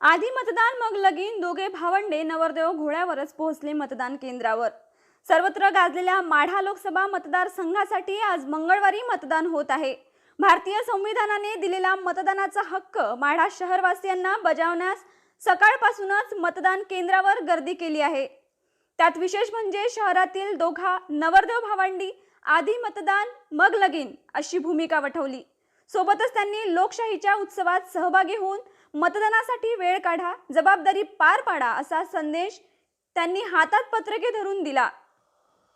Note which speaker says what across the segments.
Speaker 1: आधी मतदान मग लगीन दोघे भावंडे नवरदेव घोड्यावरच पोहोचले मतदान केंद्रावर। सर्वत्र गाजलेल्या माढा लोकसभा मतदारसंघासाठी आज मंगळवारी मतदान होत आहे। भारतीय संविधानाने दिलेला मतदानाचा हक्क माढा शहरवासियांना बजावण्यास सकाळपासूनच मतदान केंद्रावर गर्दी केली आहे। त्यात विशेष म्हणजे शहरातील दोघा नवरदेव भावंडी आधी मतदान मग लगीन अशी भूमिका वठवली। सोबतच त्यांनी लोकशाहीच्या उत्सवात सहभागी होऊन मतदानासाठी वेळ काढा, जबाबदारी पार पाडा असा संदेश त्यांनी हातात पत्रके धरून दिला।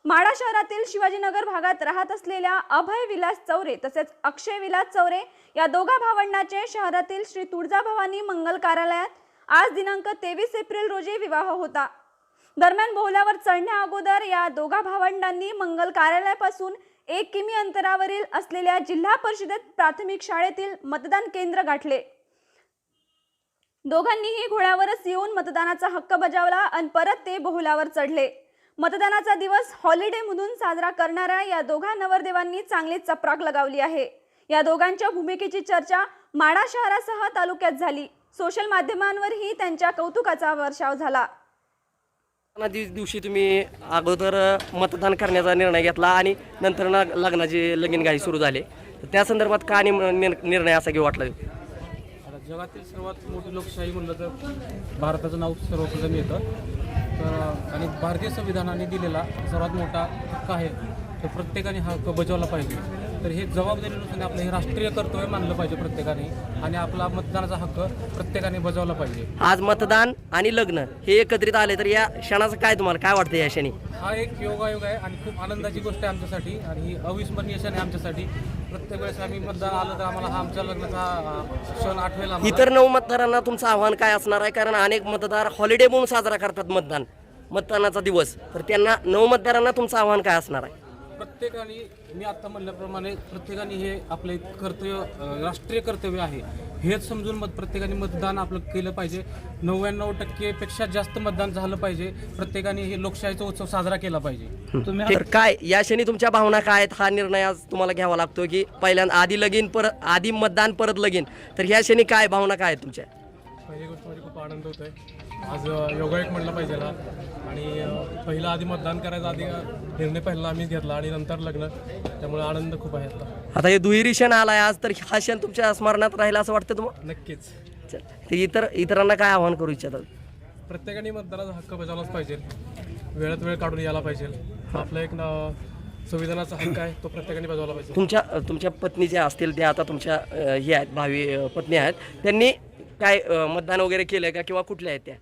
Speaker 1: माढा शहरातील शिवाजीनगर भागात राहत असलेल्या अभय विलास चौरे तसेच अक्षय विलास चौरे या दोघा भावंडांचे शहरातील श्री तुळजाभवानी मंगल कार्यालयात आज दिनांक 23 एप्रिल रोजी विवाह होता। दरम्यान बोहल्यावर चढण्या अगोदर या दोघा भावंडांनी मंगल कार्यालयापासून 1 किमी अंतरावरील असलेल्या जिल्हा परिषदेत प्राथमिक शाळेतील मतदान केंद्र गाठले। दोघांनीही घोड्यावरच येऊन मतदानाचा हक्क बजावला आणि परत ते बोहल्यावर चढले। मतदानाचा दिवस हॉलिडे म्हणून साजरा करणाऱ्या या दोघा नवरदेवांनी चांगली चपराक लगावली आहे। या दोघांच्या भूमिकेची चर्चा माढा शहरासह तालुक्यात झाली। सोशल माध्यमांवरही त्यांच्या कौतुकाचा वर्षाव झाला।
Speaker 2: दिवशी तुम्ही अगोदर मतदान करण्याचा निर्णय घेतला आणि नंतर लग्नाची लगीनघाई सुरू झाली, त्या संदर्भात का निर्णय असा घेऊ वाटला?
Speaker 3: जगातील सर्वात मोठी लोकशाही म्हणलं तर भारताचं नाव सर्वप्रथम येतं। तर आणि भारतीय संविधानाने दिलेला सर्वात मोठा हक्क आहे, तर प्रत्येकाने हा हक्क बजावला पाहिजे। तर हे जबाबदारीनुसार आपलं हे राष्ट्रीय कर्तव्य मानलं पाहिजे प्रत्येकाने, आणि आपला मतदानाचा हक्क प्रत्येकाने बजावला पाहिजे।
Speaker 2: आज मतदान आणि लग्न हे एकत्रित आले, तर या क्षणाचं काय तुम्हाला काय वाटतं? या क्षणी
Speaker 3: हा एक योगायोग आहे आणि खूप आनंदाची गोष्ट आहे आमच्यासाठी, आणि ही अविस्मरणीय क्षण आहे आमच्यासाठी। प्रत्येक वेळेस आम्ही मतदान आलं तर आम्हाला हा आमच्या लग्नाचा क्षण आठवेल।
Speaker 2: इतर नऊ मतदारांना तुमचं आव्हान काय असणार आहे? कारण अनेक मतदार हॉलिडे म्हणून साजरा करतात मतदानाचा दिवस, तर त्यांना नऊ मतदारांना तुमचं आव्हान काय असणार आहे?
Speaker 3: प्रत्येकाने, मी आता म्हणल्याप्रमाणे, प्रत्येकाने हे आपलं एक कर्तव्य, राष्ट्रीय कर्तव्य आहे, हेच समजून प्रत्येकाने मतदान आपलं केलं पाहिजे। 99% पेक्षा जास्त मतदान झालं पाहिजे। प्रत्येकाने हे लोकशाहीचा उत्सव साजरा केला पाहिजे।
Speaker 2: तर काय या क्षणी तुमच्या भावना काय आहेत? हा निर्णय आज तुम्हाला घ्यावा लागतो की पहिल्यांदा आधी लगीन परत आधी मतदान परत लगीन, तर ह्या क्षणी काय भावना काय आहेत तुमच्या?
Speaker 3: पहिली गोष्ट म्हणजे खूप आनंद होत आहे आज, योगायोग म्हटलं पाहिजे ना। आणि पहिलं आधी मतदान करायचा आधी निर्णय पहिला आम्हीच घेतला आणि नंतर लग्न, त्यामुळे आनंद खूप आहे
Speaker 2: आता हे दुहेरी क्षण आलाय आज, तर हा क्षण तुमच्या स्मरणात राहिला असं वाटतं तुम्हाला?
Speaker 3: नक्कीच।
Speaker 2: ते इतरांना काय आव्हान करू इच्छितात?
Speaker 3: प्रत्येकाने मतदानाचा हक्क बजावलाच पाहिजे, वेळात वेळ काढून यायला पाहिजे। आपला एक संविधानाचा हक्क आहे, तो प्रत्येकाने बजावला पाहिजे।
Speaker 2: तुमच्या पत्नी ज्या असतील त्या आता तुमच्या हे आहेत, भावी पत्नी आहेत, त्यांनी काय मतदान वगैरे केलं का, किंवा कुठल्या आहेत त्या?